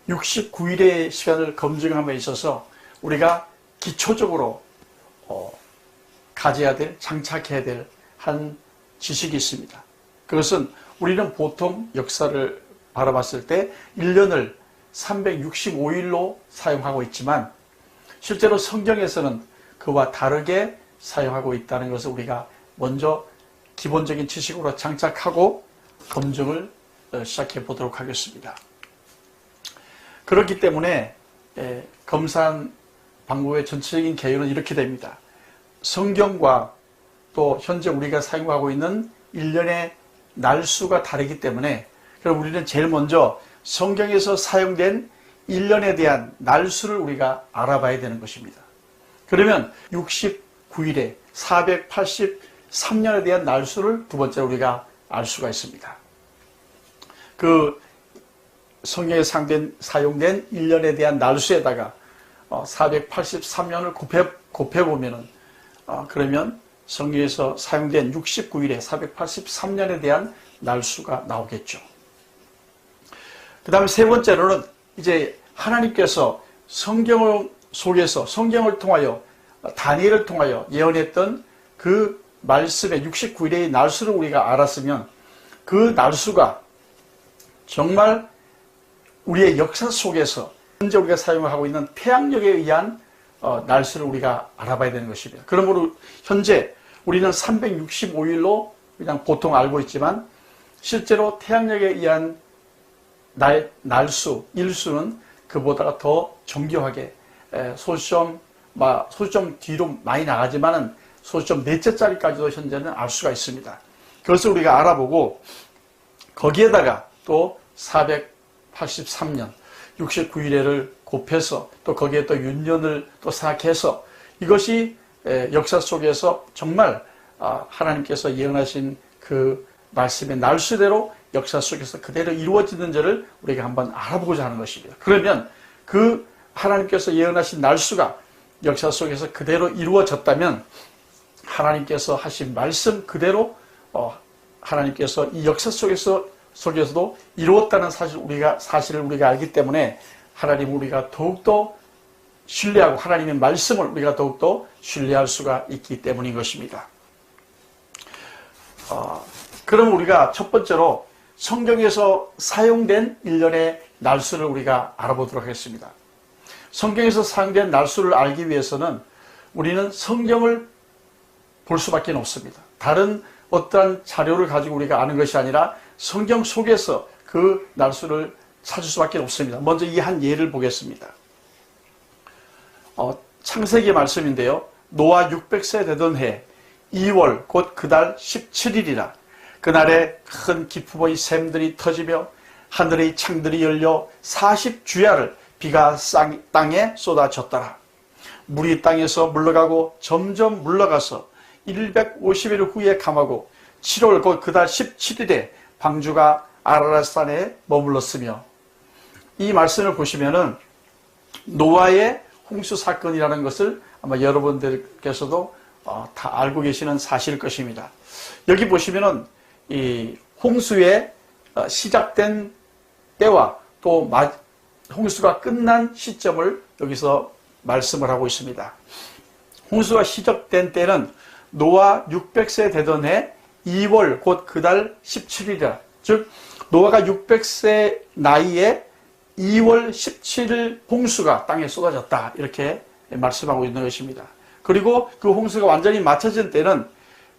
69일의 시간을 검증함에 있어서 우리가 기초적으로 가져야 될, 장착해야 될 한 지식이 있습니다. 그것은 우리는 보통 역사를 바라봤을 때 1년을 365일로 사용하고 있지만 실제로 성경에서는 그와 다르게 사용하고 있다는 것을 우리가 먼저 기본적인 지식으로 장착하고 검증을 시작해 보도록 하겠습니다. 그렇기 때문에 검산 방법의 전체적인 개요는 이렇게 됩니다. 성경과 또 현재 우리가 사용하고 있는 1년의 날수가 다르기 때문에 그럼 우리는 제일 먼저 성경에서 사용된 1년에 대한 날수를 우리가 알아봐야 되는 것입니다. 그러면 69일에 483년에 대한 날수를 두 번째로 우리가 알 수가 있습니다. 그 성경에 사용된 1년에 대한 날수에다가 483년을 곱해보면은 그러면 성경에서 사용된 69일에 483년에 대한 날수가 나오겠죠. 그 다음에 세 번째로는 이제 하나님께서 성경 속에서 성경을 통하여 다니엘을 통하여 예언했던 그 말씀의 69일의 날수를 우리가 알았으면 그 날수가 정말 우리의 역사 속에서 현재 우리가 사용하고 있는 태양력에 의한 날수를 우리가 알아봐야 되는 것입니다. 그러므로 현재 우리는 365일로 그냥 보통 알고 있지만 실제로 태양력에 의한 날수, 일수는 그보다 더 정교하게 소수점 뒤로 많이 나가지만은 소수점 넷째 자리까지도 현재는 알 수가 있습니다. 그것을 우리가 알아보고 거기에다가 또 483년 69일에를 곱해서 또 거기에 또 윤년을 또 생각해서 이것이 역사 속에서 정말 하나님께서 예언하신 그 말씀의 날수대로 역사 속에서 그대로 이루어지는지를 우리가 한번 알아보고자 하는 것입니다. 그러면 그 하나님께서 예언하신 날수가 역사 속에서 그대로 이루어졌다면 하나님께서 하신 말씀 그대로 하나님께서 이 역사 속에서도 이루었다는 사실을 우리가 알기 때문에 하나님을 우리가 더욱더 신뢰하고 하나님의 말씀을 우리가 더욱더 신뢰할 수가 있기 때문인 것입니다. 그럼 우리가 첫 번째로 성경에서 사용된 1년의 날수를 우리가 알아보도록 하겠습니다. 성경에서 사용된 날수를 알기 위해서는 우리는 성경을 볼 수밖에 없습니다. 다른 어떠한 자료를 가지고 우리가 아는 것이 아니라 성경 속에서 그 날수를 찾을 수밖에 없습니다. 먼저 이 한 예를 보겠습니다. 창세기 말씀인데요. 노아 600세 되던 해 2월 곧 그달 17일이라 그날에 큰 기품의 샘들이 터지며 하늘의 창들이 열려 40주야를 비가 땅에 쏟아졌더라. 물이 땅에서 물러가고 점점 물러가서 150일 후에 감하고 7월 곧 그달 17일에 방주가 아라랏산에 머물렀으며 이 말씀을 보시면은 노아의 홍수 사건이라는 것을 아마 여러분들께서도 다 알고 계시는 사실일 것입니다. 여기 보시면은 이 홍수의 시작된 때와 또 홍수가 끝난 시점을 여기서 말씀을 하고 있습니다. 홍수가 시작된 때는 노아 600세 되던 해 2월 곧 그달 17일이라 즉 노아가 600세 나이에 2월 17일 홍수가 땅에 쏟아졌다 이렇게 말씀하고 있는 것입니다. 그리고 그 홍수가 완전히 맞춰진 때는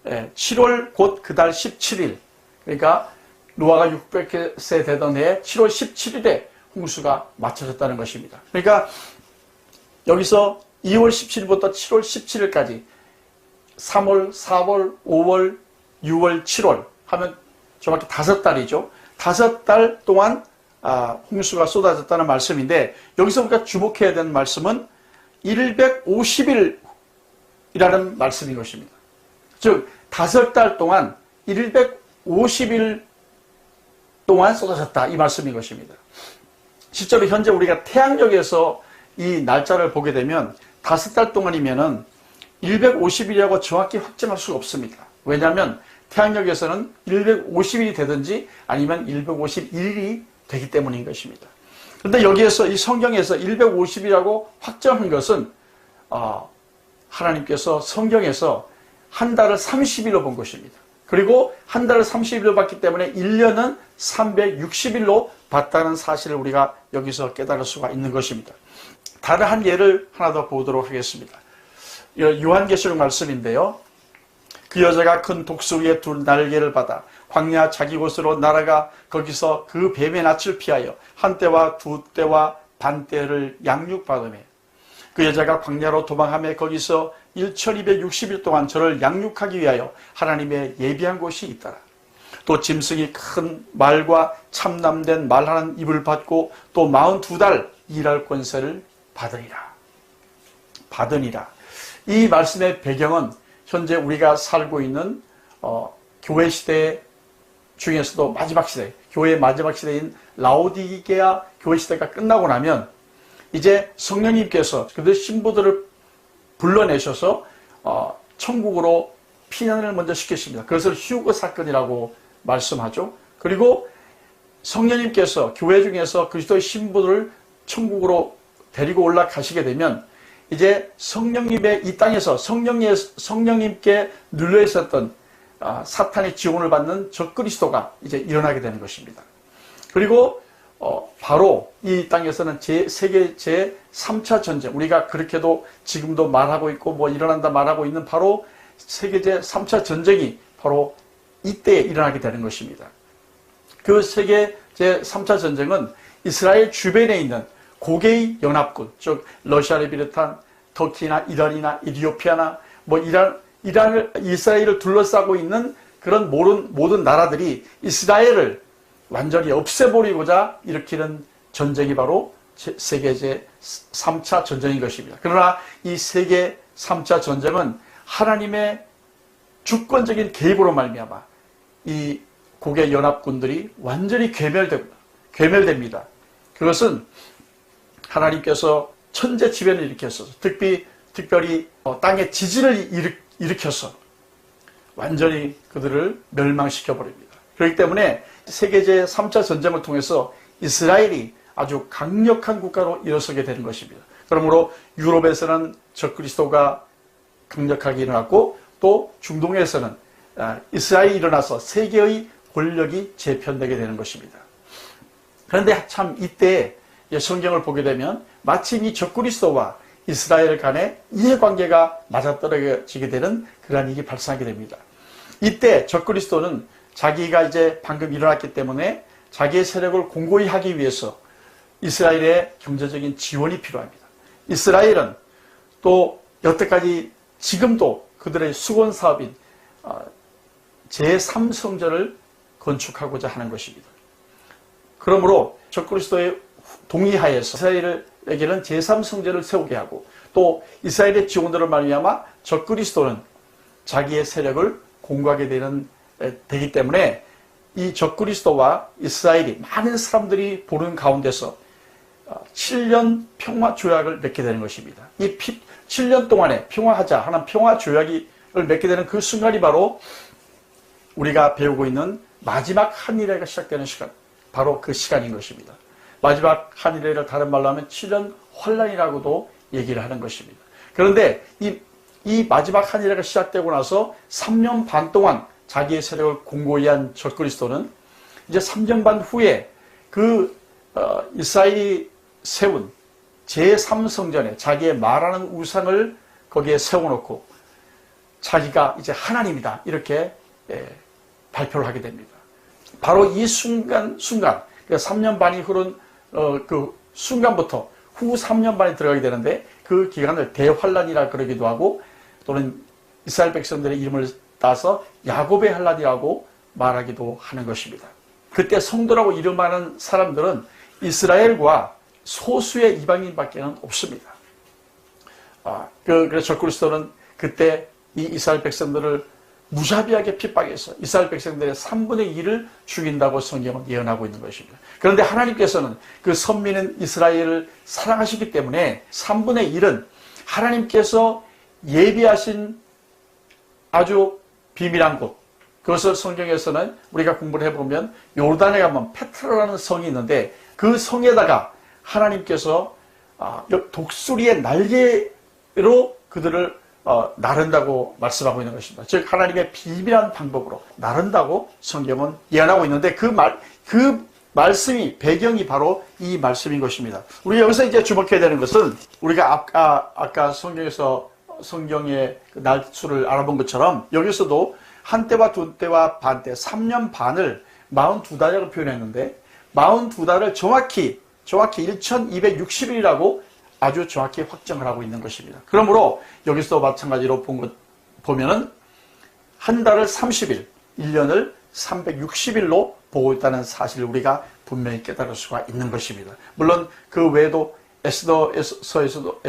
7월 곧 그달 17일 그러니까 노아가 600세 되던 해 7월 17일에 홍수가 맞춰졌다는 것입니다. 그러니까 여기서 2월 17일부터 7월 17일까지 3월, 4월, 5월, 6월, 7월 하면 정확히 5달이죠. 5달 동안 홍수가 쏟아졌다는 말씀인데 여기서 우리가 주목해야 되는 말씀은 150일이라는 말씀인 것입니다. 즉 5달 동안 150일 동안 쏟아졌다 이 말씀인 것입니다. 실제로 현재 우리가 태양력에서 이 날짜를 보게 되면 5달 동안이면은 150일이라고 정확히 확정할 수가 없습니다. 왜냐하면 태양력에서는 150일이 되든지 아니면 151일이 되기 때문인 것입니다. 그런데 여기에서 이 성경에서 150이라고 확정한 것은 하나님께서 성경에서 한 달을 30일로 본 것입니다. 그리고 한 달을 30일로 봤기 때문에 1년은 360일로 봤다는 사실을 우리가 여기서 깨달을 수가 있는 것입니다. 다른 한 예를 하나 더 보도록 하겠습니다. 요한계시록 말씀인데요. 그 여자가 큰 독수 위에 두 날개를 받아 광야 자기 곳으로 날아가 거기서 그 뱀의 낯을 피하여 한 때와 두 때와 반 때를 양육받으며 그 여자가 광야로 도망하며 거기서 1260일 동안 저를 양육하기 위하여 하나님의 예비한 곳이 있더라. 또 짐승이 큰 말과 참남된 말하는 입을 받고 또 42달 일할 권세를 받으니라. 이 말씀의 배경은 현재 우리가 살고 있는 교회 시대 중에서도 마지막 시대, 교회의 마지막 시대인 라오디게아 교회 시대가 끝나고 나면 이제 성령님께서 그들 신부들을 불러내셔서 천국으로 피난을 먼저 시키십니다. 그것을 휴거 사건이라고 말씀하죠. 그리고 성령님께서 교회 중에서 그리스도의 신부들을 천국으로 데리고 올라가시게 되면 이제 성령님의 이 땅에서 성령님께 눌려 있었던 사탄의 지원을 받는 적그리스도가 이제 일어나게 되는 것입니다. 그리고 바로 이 땅에서는 세계 제3차 전쟁, 우리가 그렇게도 지금도 말하고 있고 뭐 일어난다 말하고 있는 바로 세계 제3차 전쟁이 바로 이때에 일어나게 되는 것입니다. 그 세계 제3차 전쟁은 이스라엘 주변에 있는 고개의 연합군, 즉 러시아를 비롯한 터키나 이란이나 이디오피아나 뭐 이스라엘을 둘러싸고 있는 그런 모든 나라들이 이스라엘을 완전히 없애버리고자 일으키는 전쟁이 바로 세계 제3차 전쟁인 것입니다. 그러나 이 세계 3차 전쟁은 하나님의 주권적인 개입으로 말미암아 이 고개 연합군들이 완전히 괴멸됩니다. 그것은 하나님께서 천재지변을 일으켜서 특별히 땅의 지진을 일으켜서 완전히 그들을 멸망시켜버립니다. 그렇기 때문에 세계 제3차 전쟁을 통해서 이스라엘이 아주 강력한 국가로 일어서게 되는 것입니다. 그러므로 유럽에서는 적그리스도가 강력하게 일어났고 또 중동에서는 이스라엘이 일어나서 세계의 권력이 재편되게 되는 것입니다. 그런데 참 이때 성경을 보게 되면 마침 이 적그리스도와 이스라엘 간의 이해관계가 맞아떨어지게 되는 그러한 일이 발생하게 됩니다. 이때 적그리스도는 자기가 이제 방금 일어났기 때문에 자기의 세력을 공고히 하기 위해서 이스라엘의 경제적인 지원이 필요합니다. 이스라엘은 또 여태까지 지금도 그들의 수건 사업인 제3성전을 건축하고자 하는 것입니다. 그러므로 적그리스도의 동의하에서 이스라엘에게는 제3성전을 세우게 하고 또 이스라엘의 지원들을 말미암아 적그리스도는 자기의 세력을 공고하게 되기 때문에 이 적그리스도와 이스라엘이 많은 사람들이 보는 가운데서 7년 평화 조약을 맺게 되는 것입니다. 이 7년 동안에 평화하자 하는 평화 조약을 맺게 되는 그 순간이 바로 우리가 배우고 있는 마지막 한일회가 시작되는 시간, 바로 그 시간인 것입니다. 마지막 한일회를 다른 말로 하면 7년 환란이라고도 얘기를 하는 것입니다. 그런데 이 마지막 한일회가 시작되고 나서 3년 반 동안 자기의 세력을 공고히 한 적그리스도는 이제 3년 반 후에 이스라엘이 세운 제3성전에 자기의 말하는 우상을 거기에 세워놓고 자기가 이제 하나님이다 이렇게 발표를 하게 됩니다. 바로 이 순간 3년 반이 흐른 그 순간부터 후 3년 반이 들어가게 되는데 그 기간을 대환란이라 그러기도 하고 또는 이스라엘 백성들의 이름을 따서 야곱의 환란이라고 말하기도 하는 것입니다. 그때 성도라고 이름하는 사람들은 이스라엘과 소수의 이방인밖에는 없습니다. 그래서 적그리스도는 그때 이 이스라엘 백성들을 무자비하게 핍박해서 이스라엘 백성들의 3분의 1을 죽인다고 성경은 예언하고 있는 것입니다. 그런데 하나님께서는 그 선민인 이스라엘을 사랑하시기 때문에 3분의 1은 하나님께서 예비하신 아주 비밀한 곳, 그것을 성경에서는 우리가 공부를 해보면 요르단에 가면 페트라라는 성이 있는데 그 성에다가 하나님께서 독수리의 날개로 그들을 나른다고 말씀하고 있는 것입니다. 즉 하나님의 비밀한 방법으로 나른다고 성경은 예언하고 있는데 그 말씀이 배경이 바로 이 말씀인 것입니다. 우리가 여기서 이제 주목해야 되는 것은 우리가 아까 성경의 그 날수를 알아본 것처럼 여기서도 한때와 두때와 반때 3년 반을 42달이라고 표현했는데 42달을 정확히 1260일이라고 아주 정확히 확정을 하고 있는 것입니다. 그러므로 여기서 마찬가지로 보면은 한 달을 30일, 1년을 360일로 보고 있다는 사실을 우리가 분명히 깨달을 수가 있는 것입니다. 물론 그 외에도 에스더에서도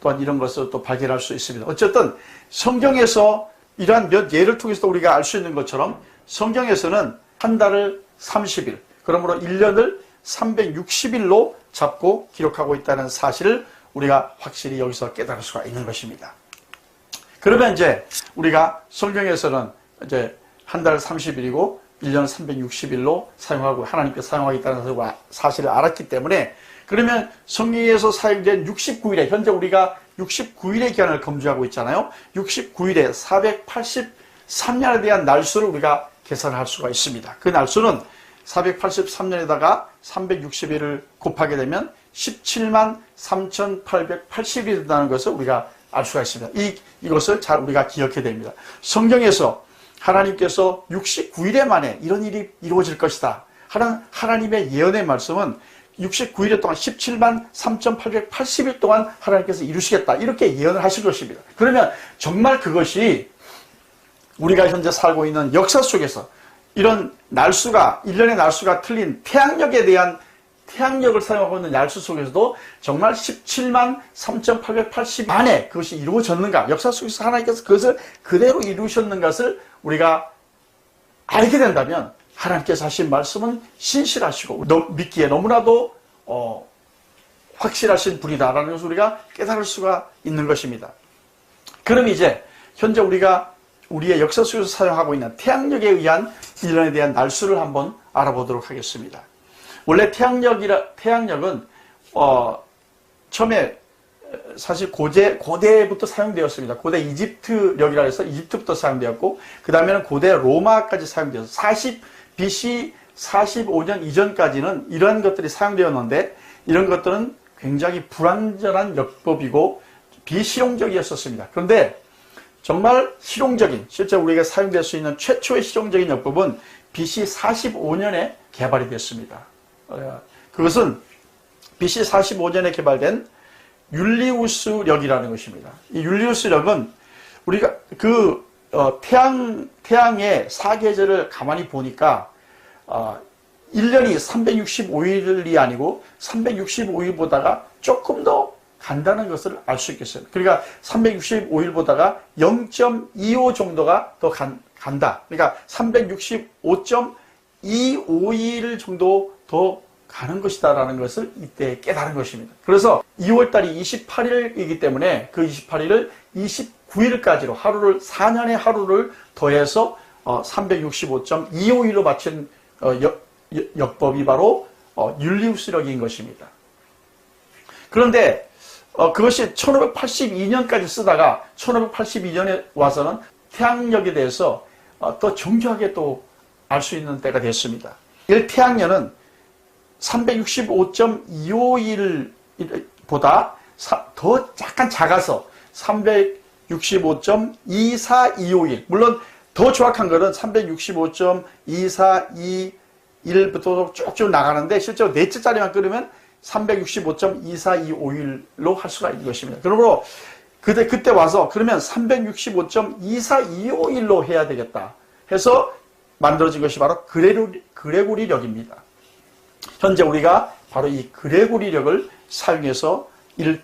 또한 이런 것을 또 발견할 수 있습니다. 어쨌든 성경에서 이러한 몇 예를 통해서 우리가 알 수 있는 것처럼 성경에서는 한 달을 30일, 그러므로 1년을 360일로 잡고 기록하고 있다는 사실을 우리가 확실히 여기서 깨달을 수가 있는 것입니다. 그러면 이제 우리가 성경에서는 이제 한 달 30일이고 1년 360일로 사용하고 하나님께 사용하겠다는 사실을 알았기 때문에 그러면 성경에서 사용된 69일에 현재 우리가 69일의 기간을 검증하고 있잖아요. 69일에 483년에 대한 날수를 우리가 계산할 수가 있습니다. 그 날수는 483년에다가 360일을 곱하게 되면 17만 3,880일이 된다는 것을 우리가 알 수가 있습니다. 이것을 잘 우리가 기억해야 됩니다. 성경에서 하나님께서 69일에 만에 이런 일이 이루어질 것이다. 하나님의 예언의 말씀은 69일 동안 17만 3,880일 동안 하나님께서 이루시겠다. 이렇게 예언을 하실 것입니다. 그러면 정말 그것이 우리가 현재 살고 있는 역사 속에서 이런 날수가 1년의 날수가 틀린 태양력을 사용하고 있는 날수 속에서도 정말 17만 3,880일 안에 그것이 이루어졌는가, 역사 속에서 하나님께서 그것을 그대로 이루셨는 것을 우리가 알게 된다면 하나님께서 하신 말씀은 신실하시고 믿기에 너무나도 확실하신 분이다라는 것을 우리가 깨달을 수가 있는 것입니다. 그럼 이제 현재 우리가 우리의 역사 속에서 사용하고 있는 태양력에 의한 1년에 대한 날수를 한번 알아보도록 하겠습니다. 원래 태양력은 처음에 사실 고대부터 사용되었습니다. 고대 이집트력이라 해서 이집트부터 사용되었고 그 다음에는 고대 로마까지 사용되었어요. BC 45년 이전까지는 이러한 것들이 사용되었는데 이런 것들은 굉장히 불완전한 역법이고 비실용적이었습니다. 그런데 정말 실용적인, 실제 우리가 사용될 수 있는 최초의 실용적인 역법은 BC 45년에 개발이 됐습니다. 그것은 BC 45년에 개발된 율리우스력이라는 것입니다. 이 율리우스력은 우리가 태양의 사계절을 가만히 보니까 1년이 365일이 아니고 365일보다가 조금 더 간다는 것을 알 수 있겠어요. 그러니까 365일보다가 0.25 정도가 더 간다. 그러니까 365.25일 정도 더 가는 것이다라는 것을 이때 깨달은 것입니다. 그래서 2월달이 28일이기 때문에 그 28일을 29일까지로 4년의 하루를 더해서 365.25일로 맞춘 역법이 바로 율리우스력인 것입니다. 그런데 그것이 1582년까지 쓰다가 1582년에 와서는 태양력에 대해서 더 정교하게 또 알 수 있는 때가 됐습니다. 이 태양년은 365.25일보다 더 약간 작아서 365.2425일, 물론 더 정확한 것은 365.2421부터 쭉쭉 나가는데 실제로 넷째 자리만 끊으면 365.2425일로 할 수가 있는 것입니다. 그러므로 그때 와서 그러면 365.2425일로 해야 되겠다 해서 만들어진 것이 바로 그레고리력입니다. 현재 우리가 바로 이 그레고리력을 사용해서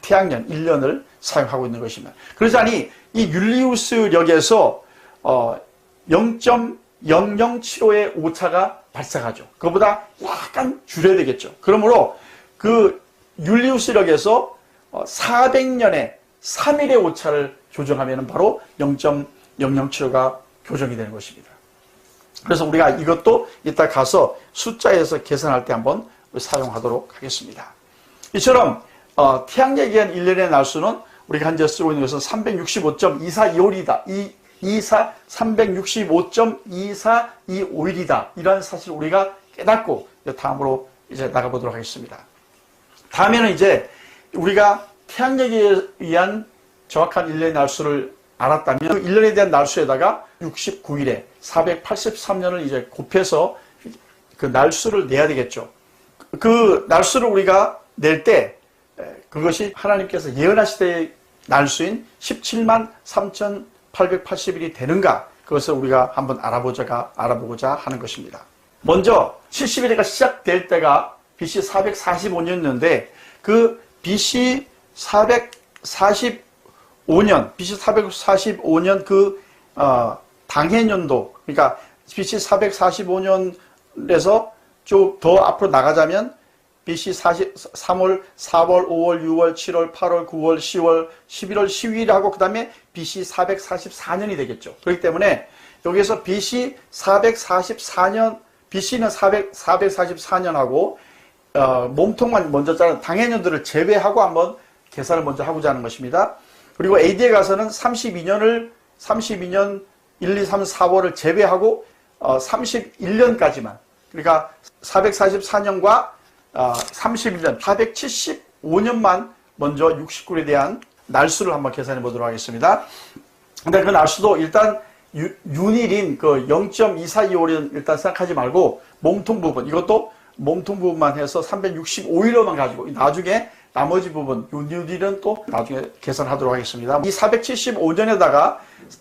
태양년 1년을 사용하고 있는 것입니다. 그러자니 이 율리우스력에서 0.0075의 오차가 발생하죠. 그것보다 약간 줄여야 되겠죠. 그러므로 그 율리우스력에서 400년에 3일의 오차를 조정하면 바로 0.007호가 교정이 되는 것입니다. 그래서 우리가 이것도 이따 가서 숫자에서 계산할 때 한번 사용하도록 하겠습니다. 이처럼 태양계에 의한 1년의 날수는 우리가 현재 쓰고 있는 것은 365.2425일이다. 365.2425일이다. 이러한 사실을 우리가 깨닫고 다음으로 이제 나가보도록 하겠습니다. 다음에는 이제 우리가 태양계에 의한 정확한 1년의 날수를 알았다면 그 1년에 대한 날수에다가 69일에 483년을 이제 곱해서 그 날수를 내야 되겠죠. 그 날수를 우리가 낼 때 그것이 하나님께서 예언하실 때의 날수인 17만 3,880일이 되는가, 그것을 우리가 한번 알아보고자 하는 것입니다. 먼저 70일가 시작될 때가 BC 445년인데 그 BC 445년 그 당해년도, 그러니까 BC 445년에서 쭉 더 앞으로 나가자면 BC 3월, 4월, 5월, 6월, 7월, 8월, 9월, 10월, 11월, 12일하고 그 다음에 BC 444년이 되겠죠. 그렇기 때문에 여기서 BC 444년, BC는 444년하고 몸통만 먼저 짜는 당해년들을 제외하고 한번 계산을 먼저 하고자 하는 것입니다. 그리고 AD에 가서는 32년 1, 2, 3, 4월을 제외하고 31년까지만, 그러니까 444년과 31년, 475년만 먼저 69일에 대한 날수를 한번 계산해 보도록 하겠습니다. 근데 그 날수도 일단 윤일인 그 0.2425년 일단 생각하지 말고 몸통 부분, 이것도 몸통 부분만 해서 365일로만 가지고 나중에 나머지 부분, 윤일은 또 나중에 계산하도록 하겠습니다. 이 475년에다가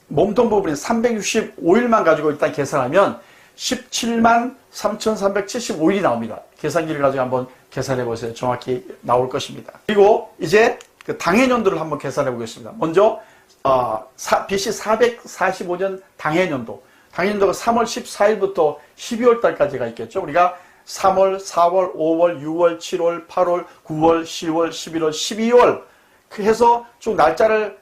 몸통 부분인 365일만 가지고 일단 계산하면 17만 3,375일이 나옵니다. 계산기를 가지고 한번 계산해 보세요. 정확히 나올 것입니다. 그리고 이제 그 당해년도를 한번 계산해 보겠습니다. 먼저 BC 445년 당해년도가 3월 14일부터 12월 달까지가 있겠죠. 우리가 3월, 4월, 5월, 6월, 7월, 8월, 9월, 10월, 11월, 12월 해서 쭉 날짜를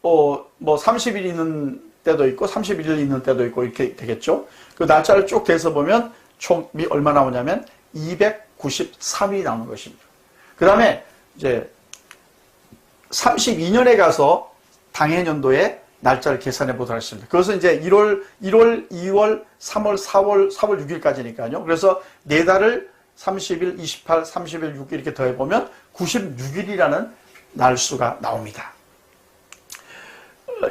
뭐 30일 있는 때도 있고 31일 있는 때도 있고 이렇게 되겠죠. 그 날짜를 쭉 대서 보면 총이 얼마 나오냐면 293일이 나오는 것입니다. 그 다음에 이제 32년에 가서 당해년도의 날짜를 계산해 보도록 하겠습니다. 그것은 이제 1월, 2월, 3월, 4월 6일까지니까요. 그래서 4달을 30일, 28, 30일, 6일 이렇게 더해보면 96일이라는 날수가 나옵니다.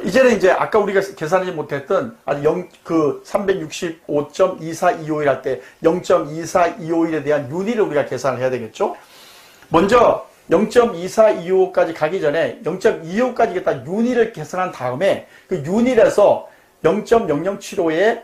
이제는 이제 아까 우리가 계산하지 못했던 365.2425일 할 때 0.2425일에 대한 윤희를 우리가 계산을 해야 되겠죠. 먼저 0.2425까지 가기 전에 0.25까지 일단 윤희를 계산한 다음에 그 윤희에서 0.0075에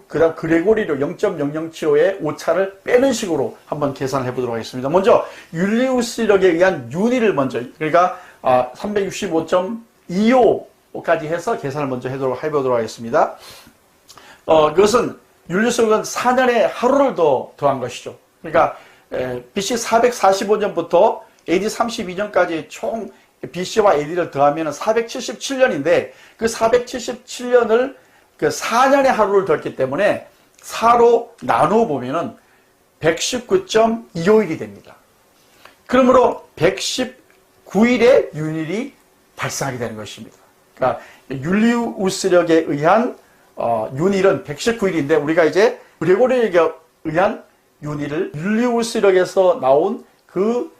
그 다음 그레고리로 0.0075에 오차를 빼는 식으로 한번 계산을 해보도록 하겠습니다. 먼저 율리우스력에 의한 윤희를 먼저, 그러니까 365.25까지 해서 계산을 먼저 해보도록 하겠습니다. 그것은 율리우스력은 4년에 하루를 더 더한 것이죠. 그러니까 BC 445년부터 AD 32년까지 총 BC와 AD를 더하면 477년인데 그 477년을 그 4년의 하루를 더했기 때문에 4로 나누어 보면은 119.25일이 됩니다. 그러므로 119일의 윤일이 발생하게 되는 것입니다. 그러니까 율리우스력에 의한 윤일은 119일인데 우리가 이제 그레고리력에 의한 윤일을 율리우스력에서 나온 그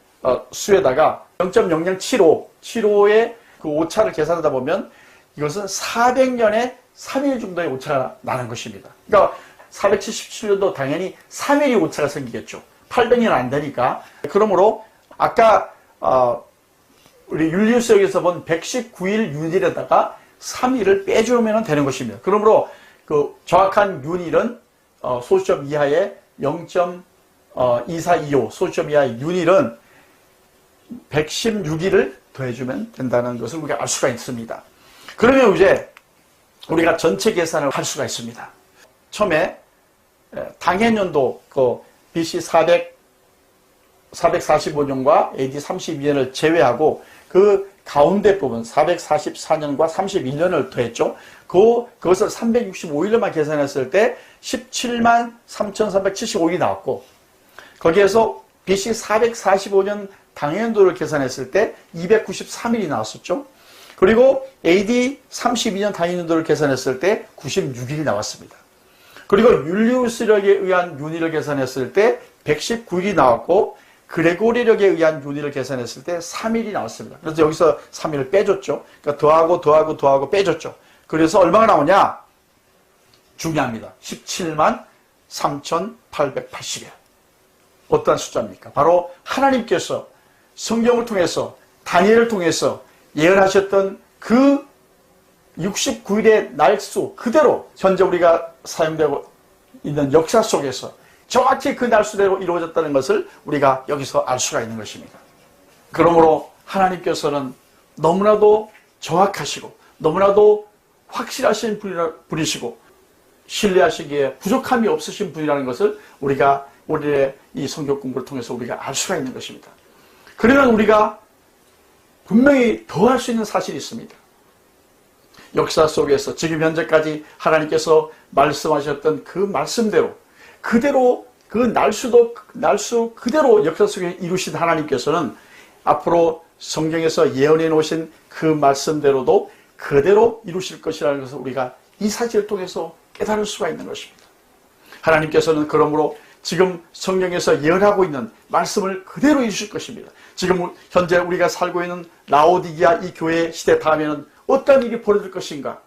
수에다가 0.0075의 그 오차를 계산하다 보면 이것은 400년에 3일 정도의 오차가 나는 것입니다. 그러니까 477년도 당연히 3일이 오차가 생기겠죠. 800년 안 되니까. 그러므로 아까 우리 율리우스력에서 본 119일 윤일에다가 3일을 빼주면 되는 것입니다. 그러므로 그 정확한 윤일은 소수점 이하의 0.2425 소수점 이하의 윤일은 116일을 더해주면 된다는 것을 우리가 알 수가 있습니다. 그러면 이제 우리가 전체 계산을 할 수가 있습니다. 처음에 당해년도 그 BC 445년과 AD 32년을 제외하고 그 가운데 부분 444년과 31년을 더했죠. 그것을 365일로만 계산했을 때 17만 3,375일이 나왔고 거기에서 BC 445년 당해년도를 계산했을 때 293일이 나왔었죠. 그리고 AD 32년 당해년도를 계산했을 때 96일이 나왔습니다. 그리고 율리우스력에 의한 윤희를 계산했을 때 119일이 나왔고 그레고리력에 의한 윤희를 계산했을 때 3일이 나왔습니다. 그래서 여기서 3일을 빼줬죠. 그러니까 더하고 빼줬죠. 그래서 얼마가 나오냐? 중요합니다. 17만 3,880일. 어떠한 숫자입니까? 바로 하나님께서 성경을 통해서 다니엘을 통해서 예언하셨던 그 69일의 날수 그대로 현재 우리가 사용되고 있는 역사 속에서 정확히 그 날수대로 이루어졌다는 것을 우리가 여기서 알 수가 있는 것입니다. 그러므로 하나님께서는 너무나도 정확하시고 너무나도 확실하신 분이시고 신뢰하시기에 부족함이 없으신 분이라는 것을 우리가 우리의 이 성경 공부를 통해서 우리가 알 수가 있는 것입니다. 그러면 우리가 분명히 더 할 수 있는 사실이 있습니다. 역사 속에서 지금 현재까지 하나님께서 말씀하셨던 그 말씀대로 그대로 그 날수 그대로 역사 속에 이루신 하나님께서는 앞으로 성경에서 예언해 놓으신 그 말씀대로도 그대로 이루실 것이라는 것을 우리가 이 사실을 통해서 깨달을 수가 있는 것입니다. 하나님께서는 그러므로 지금 성경에서 예언하고 있는 말씀을 그대로 이루실 것입니다. 지금 현재 우리가 살고 있는 라오디게아 이 교회 시대 다음에는 어떤 일이 벌어질 것인가?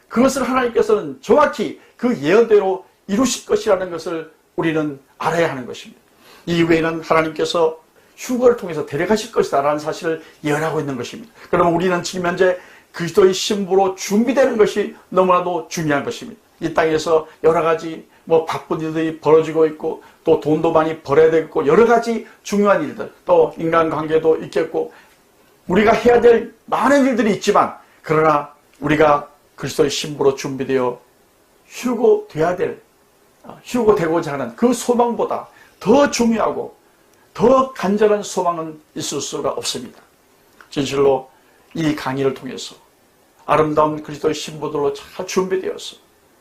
그것을 하나님께서는 정확히 그 예언대로 이루실 것이라는 것을 우리는 알아야 하는 것입니다. 이 이후에는 하나님께서 휴거를 통해서 데려가실 것이다라는 사실을 예언하고 있는 것입니다. 그러면 우리는 지금 현재 그리스도의 신부로 준비되는 것이 너무나도 중요한 것입니다. 이 땅에서 여러 가지 바쁜 일들이 벌어지고 있고 또 돈도 많이 벌어야 되고 여러 가지 중요한 일들 또 인간관계도 있겠고 우리가 해야 될 많은 일들이 있지만 그러나 우리가 그리스도의 신부로 준비되어 휴거되고자 하는 그 소망보다 더 중요하고 더 간절한 소망은 있을 수가 없습니다. 진실로 이 강의를 통해서 아름다운 그리스도의 신부들로 잘 준비되어서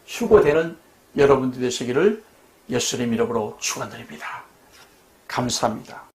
휴거되는 여러분들 되시기를 예수님 이름으로 축원드립니다. 감사합니다.